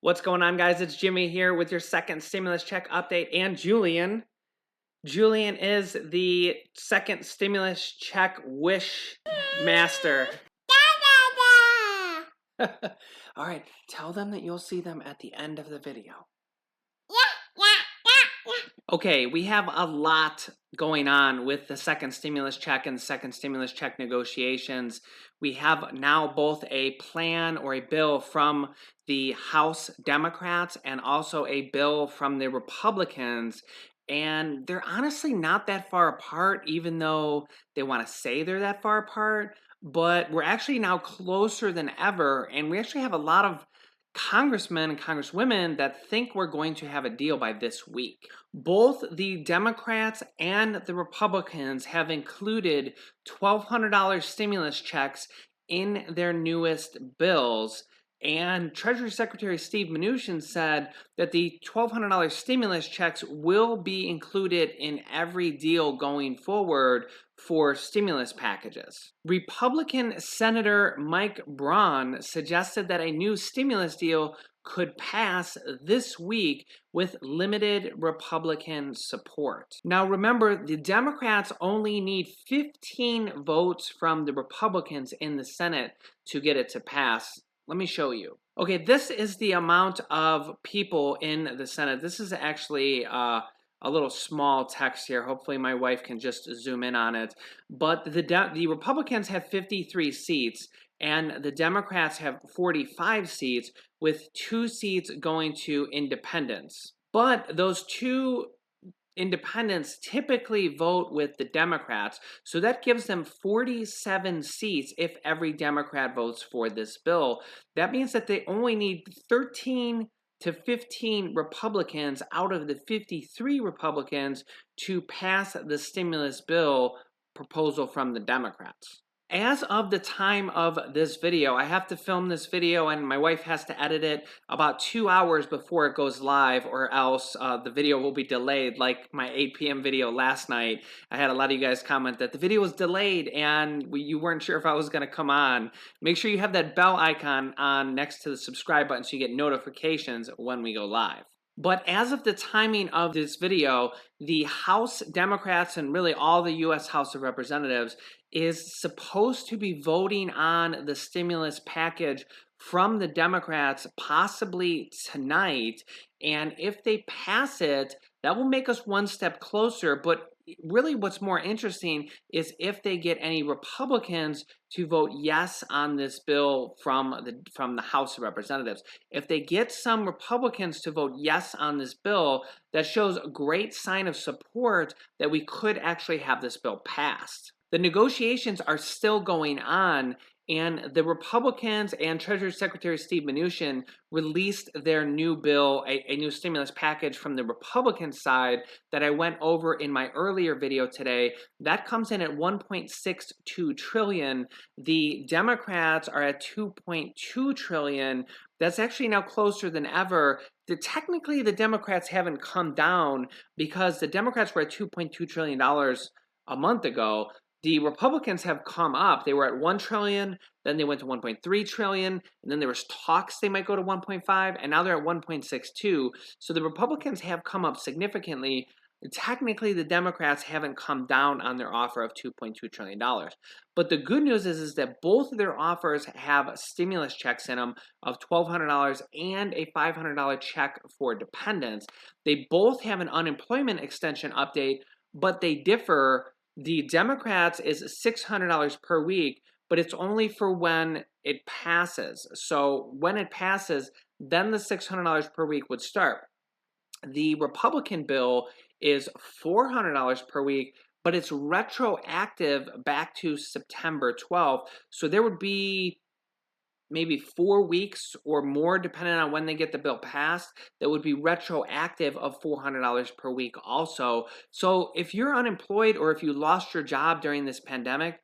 What's going on, guys? It's Jimmy here with your second stimulus check update, and Julian. Julian is the second stimulus check wish master. All right, tell them that you'll see them at the end of the video. Okay, we have a lot going on with the second stimulus check and the second stimulus check negotiations. We have now both a plan or a bill from the House Democrats and also a bill from the Republicans. And they're honestly not that far apart, even though they want to say they're that far apart. But we're actually now closer than ever. And we actually have a lot of congressmen and congresswomen that think we're going to have a deal by this week. Both the Democrats and the Republicans have included $1,200 stimulus checks in their newest bills. And Treasury Secretary Steve Mnuchin said that the $1,200 stimulus checks will be included in every deal going forward for stimulus packages. Republican Senator Mike Braun suggested that a new stimulus deal could pass this week with limited Republican support. Now remember, the Democrats only need 15 votes from the Republicans in the Senate to get it to pass. Let me show you. Okay, this is the amount of people in the Senate. This is actually a little small text here. Hopefully my wife can just zoom in on it. But the Republicans have 53 seats, and the Democrats have 45 seats, with 2 seats going to independents. But those 2 independents typically vote with the Democrats, so that gives them 47 seats if every Democrat votes for this bill. That means that they only need 13 to 15 Republicans out of the 53 Republicans to pass the stimulus bill proposal from the Democrats. As of the time of this video, I have to film this video and my wife has to edit it about 2 hours before it goes live, or else the video will be delayed, like my 8 p.m. video last night. I had a lot of you guys comment that the video was delayed and you weren't sure if I was going to come on. Make sure you have that bell icon on next to the subscribe button so you get notifications when we go live. But as of the timing of this video, the House Democrats and really all the U.S. House of Representatives is supposed to be voting on the stimulus package from the Democrats possibly tonight. And if they pass it, that will make us one step closer. But really what's more interesting is if they get any Republicans to vote yes on this bill from the House of Representatives. If they get some Republicans to vote yes on this bill, that shows a great sign of support that we could actually have this bill passed. The negotiations are still going on, and the Republicans and Treasury Secretary Steve Mnuchin released their new bill, a new stimulus package from the Republican side that I went over in my earlier video today. That comes in at $1.62 trillion. The Democrats are at $2.2 trillion. That's actually now closer than ever. Technically, the Democrats haven't come down because the Democrats were at $2.2 trillion a month ago. The Republicans have come up. They were at $1 trillion, then they went to $1.3 trillion, and then there was talks they might go to 1.5, and now they're at 1.62. So the Republicans have come up significantly. Technically, the Democrats haven't come down on their offer of $2.2 trillion. But the good news is that both of their offers have stimulus checks in them of $1,200 and a $500 check for dependents. They both have an unemployment extension update, but they differ. The Democrats is $600 per week, but it's only for when it passes. So when it passes, then the $600 per week would start. The Republican bill is $400 per week, but it's retroactive back to September 12th. So there would be maybe 4 weeks or more, depending on when they get the bill passed, that would be retroactive of $400 per week also. So if you're unemployed or if you lost your job during this pandemic,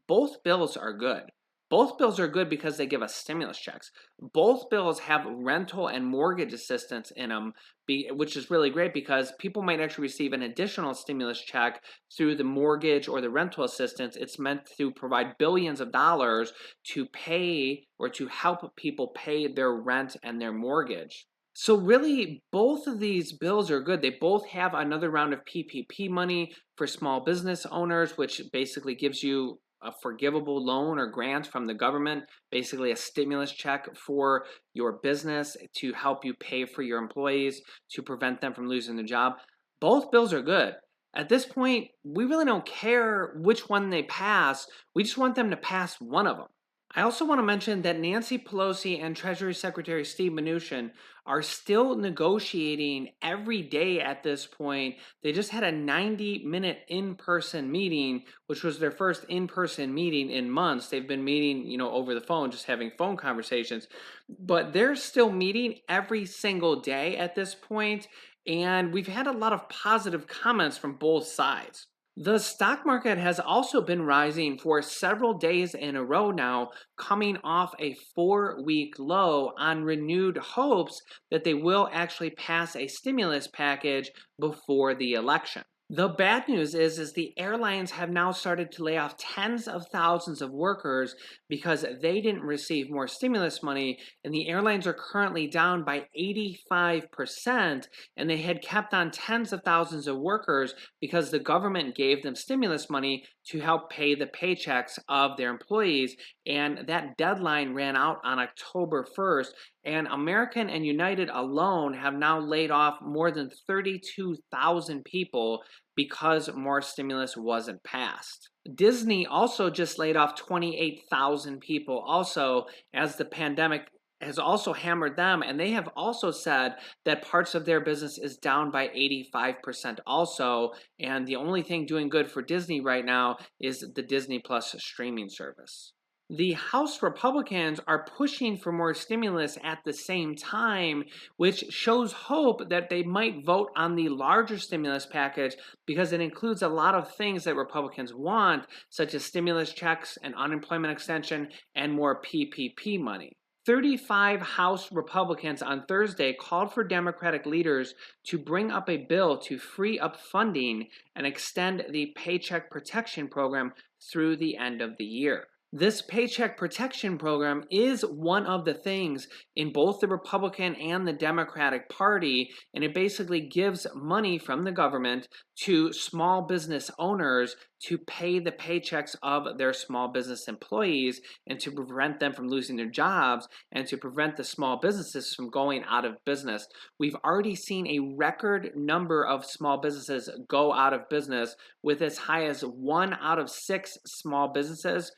both bills are good. Both bills are good because they give us stimulus checks. Both bills have rental and mortgage assistance in them, which is really great because people might actually receive an additional stimulus check through the mortgage or the rental assistance. It's meant to provide billions of dollars to pay or to help people pay their rent and their mortgage. So really, both of these bills are good. They both have another round of PPP money for small business owners, which basically gives you a forgivable loan or grant from the government, basically a stimulus check for your business to help you pay for your employees to prevent them from losing their job. Both bills are good. At this point, we really don't care which one they pass. We just want them to pass one of them. I also want to mention that Nancy Pelosi and Treasury Secretary Steve Mnuchin are still negotiating every day at this point. They just had a 90-minute in-person meeting, which was their first in-person meeting in months. They've been meeting, over the phone, just having phone conversations. But they're still meeting every single day at this point, and we've had a lot of positive comments from both sides. The stock market has also been rising for several days in a row now, coming off a 4-week low on renewed hopes that they will actually pass a stimulus package before the election. The bad news is the airlines have now started to lay off tens of thousands of workers because they didn't receive more stimulus money, and the airlines are currently down by 85%, and they had kept on tens of thousands of workers because the government gave them stimulus money to help pay the paychecks of their employees, and that deadline ran out on October 1st. And American and United alone have now laid off more than 32,000 people because more stimulus wasn't passed. Disney also just laid off 28,000 people also, as the pandemic has also hammered them, and they have also said that parts of their business is down by 85% also, and the only thing doing good for Disney right now is the Disney Plus streaming service. The House Republicans are pushing for more stimulus at the same time, which shows hope that they might vote on the larger stimulus package because it includes a lot of things that Republicans want, such as stimulus checks and unemployment extension and more PPP money. 35 House Republicans on Thursday called for Democratic leaders to bring up a bill to free up funding and extend the Paycheck Protection Program through the end of the year. This Paycheck Protection Program is one of the things in both the Republican and the Democratic Party, and it basically gives money from the government to small business owners to pay the paychecks of their small business employees and to prevent them from losing their jobs and to prevent the small businesses from going out of business. We've already seen a record number of small businesses go out of business, with as high as 1 out of 6 small businesses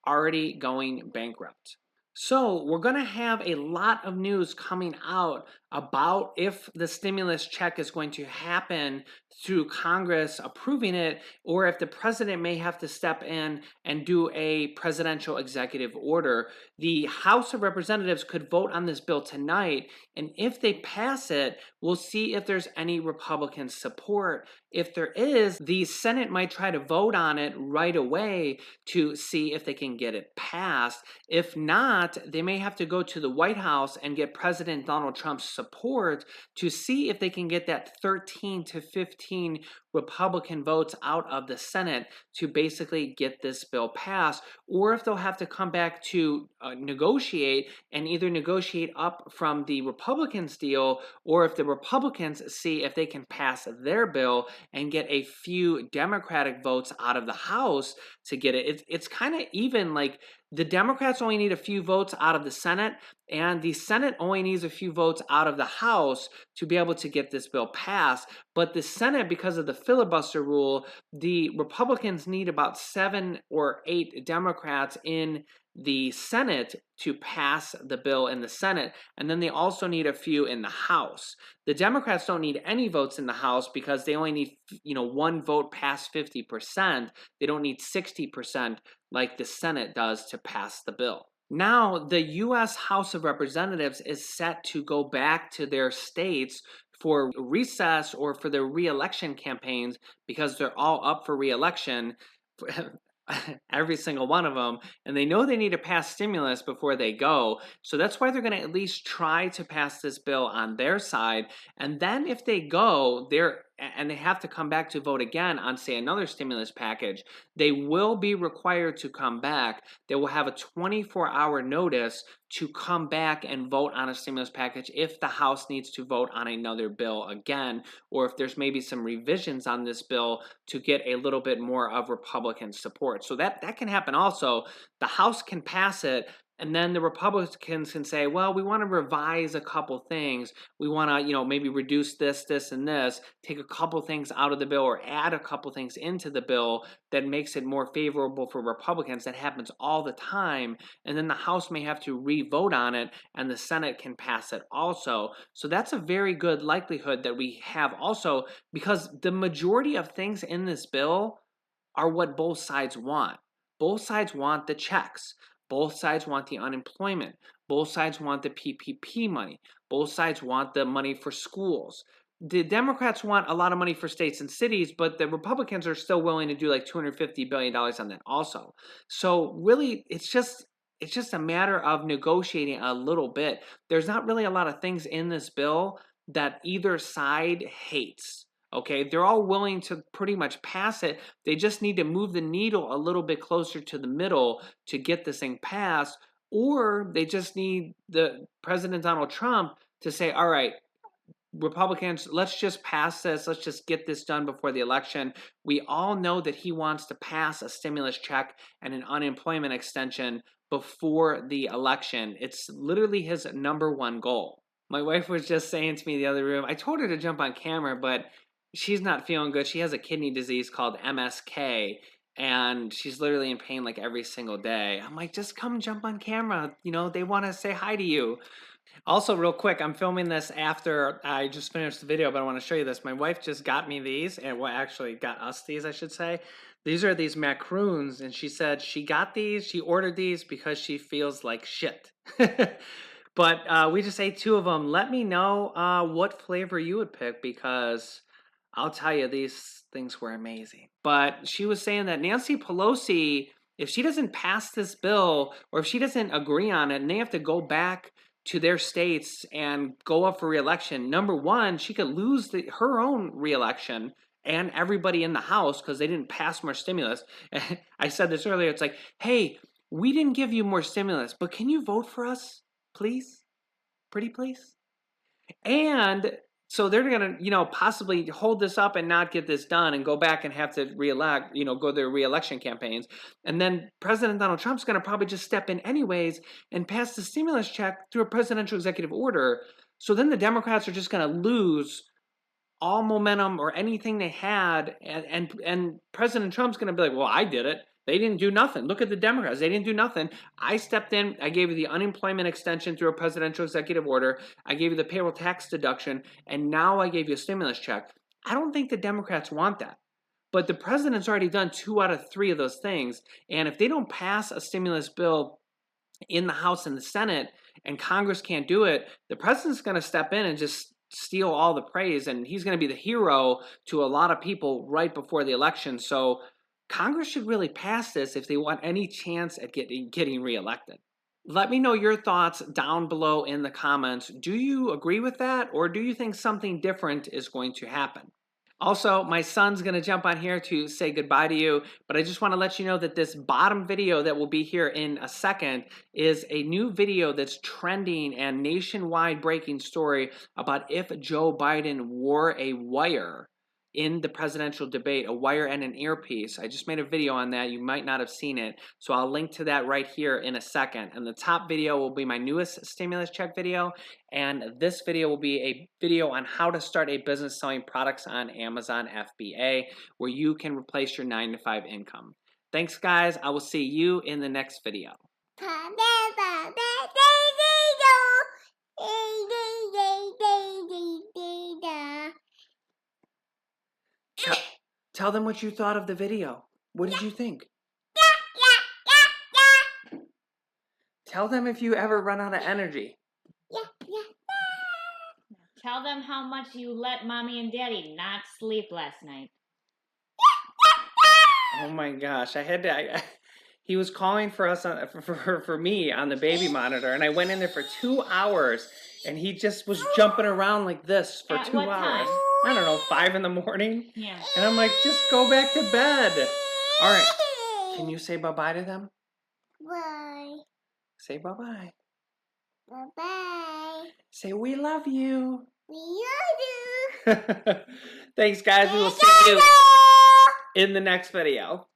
already going bankrupt. So we're going to have a lot of news coming out about if the stimulus check is going to happen through Congress approving it, or if the president may have to step in and do a presidential executive order. The House of Representatives could vote on this bill tonight, and if they pass it, we'll see if there's any Republican support. If there is, the Senate might try to vote on it right away to see if they can get it passed. If not, they may have to go to the White House and get President Donald Trump's support to see if they can get that 13 to 15 Republican votes out of the Senate to basically get this bill passed, or if they'll have to come back to negotiate and either negotiate up from the Republicans' deal, or if the Republicans see if they can pass their bill and get a few Democratic votes out of the House to get it. It's kind of even, like the Democrats only need a few votes out of the Senate, and the Senate only needs a few votes out of the House to be able to get this bill passed. But the Senate, because of the filibuster rule, the Republicans need about 7 or 8 Democrats in the Senate to pass the bill in the Senate, and then they also need a few in the House. The Democrats don't need any votes in the House because they only need, 1 vote past 50%. They don't need 60% like the Senate does to pass the bill. Now, the U.S. House of Representatives is set to go back to their states for recess or for their re-election campaigns because they're all up for re-election. every single one of them, and they know they need to pass stimulus before they go. So that's why they're going to at least try to pass this bill on their side. And then if they go, and they have to come back to vote again on, say, another stimulus package, they will be required to come back. They will have a 24-hour notice to come back and vote on a stimulus package if the House needs to vote on another bill again, or if there's maybe some revisions on this bill to get a little bit more of Republican support. So that can happen also. The House can pass it, and then the Republicans can say, well, we want to revise a couple things. We want to, maybe reduce this, and this, take a couple things out of the bill or add a couple things into the bill that makes it more favorable for Republicans. That happens all the time. And then the House may have to re-vote on it, and the Senate can pass it also. So that's a very good likelihood that we have also, because the majority of things in this bill are what both sides want. Both sides want the checks. Both sides want the unemployment. Both sides want the PPP money. Both sides want the money for schools. The Democrats want a lot of money for states and cities, but the Republicans are still willing to do like $250 billion on that also. So really, it's just a matter of negotiating a little bit. There's not really a lot of things in this bill that either side hates. Okay, they're all willing to pretty much pass it. They just need to move the needle a little bit closer to the middle to get this thing passed, or they just need the President Donald Trump to say, all right, Republicans, let's just pass this. Let's just get this done before the election. We all know that he wants to pass a stimulus check and an unemployment extension before the election. It's literally his number one goal. My wife was just saying to me the other room, I told her to jump on camera, but she's not feeling good. She has a kidney disease called MSK, and she's literally in pain like every single day. I'm like, just come jump on camera. They want to say hi to you. Also, real quick, I'm filming this after I just finished the video, but I want to show you this. My wife just got me these, and actually got us these, I should say. These are these macaroons, and she said she ordered these because she feels like shit. But we just ate 2 of them. Let me know what flavor you would pick, because I'll tell you, these things were amazing. But she was saying that Nancy Pelosi, if she doesn't pass this bill, or if she doesn't agree on it, and they have to go back to their states and go up for re-election, number one, she could lose her own re-election and everybody in the House because they didn't pass more stimulus. I said this earlier. It's like, hey, we didn't give you more stimulus, but can you vote for us, please? Pretty please? And so they're going to, possibly hold this up and not get this done and go back and have to re-elect, go their re-election campaigns. And then President Donald Trump's going to probably just step in anyways and pass the stimulus check through a presidential executive order. So then the Democrats are just going to lose all momentum or anything they had. And President Trump's going to be like, well, I did it. They didn't do nothing. Look at the Democrats. They didn't do nothing. I stepped in. I gave you the unemployment extension through a presidential executive order. I gave you the payroll tax deduction. And now I gave you a stimulus check. I don't think the Democrats want that. But the president's already done 2 out of 3 of those things. And if they don't pass a stimulus bill in the House and the Senate, and Congress can't do it, the president's going to step in and just steal all the praise. And he's going to be the hero to a lot of people right before the election. So Congress should really pass this if they want any chance at getting reelected. Let me know your thoughts down below in the comments. Do you agree with that, or do you think something different is going to happen? Also, my son's going to jump on here to say goodbye to you, but I just want to let you know that this bottom video that will be here in a second is a new video that's trending and nationwide breaking story about if Joe Biden wore a wire in the presidential debate, a wire and an earpiece. I just made a video on that. You might not have seen it, so I'll link to that right here in a second. And the top video will be my newest stimulus check video, and this video will be a video on how to start a business selling products on Amazon FBA, where you can replace your 9-to-5 income. Thanks, guys. I will see you in the next video. Tell them what you thought of the video. What did you think? Tell them if you ever run out of energy. Tell them how much you let Mommy and Daddy not sleep last night. Oh my gosh, I had to. He was calling for us for me on the baby monitor, and I went in there for 2 hours, and he just was jumping around like this for At 2 what hours. time? I don't know, 5 in the morning. Yeah. And I'm like, just go back to bed. All right. Can you say bye-bye to them? Bye. Say bye-bye. Bye-bye. Say we love you. We love you. Thanks, guys. We will see you in the next video.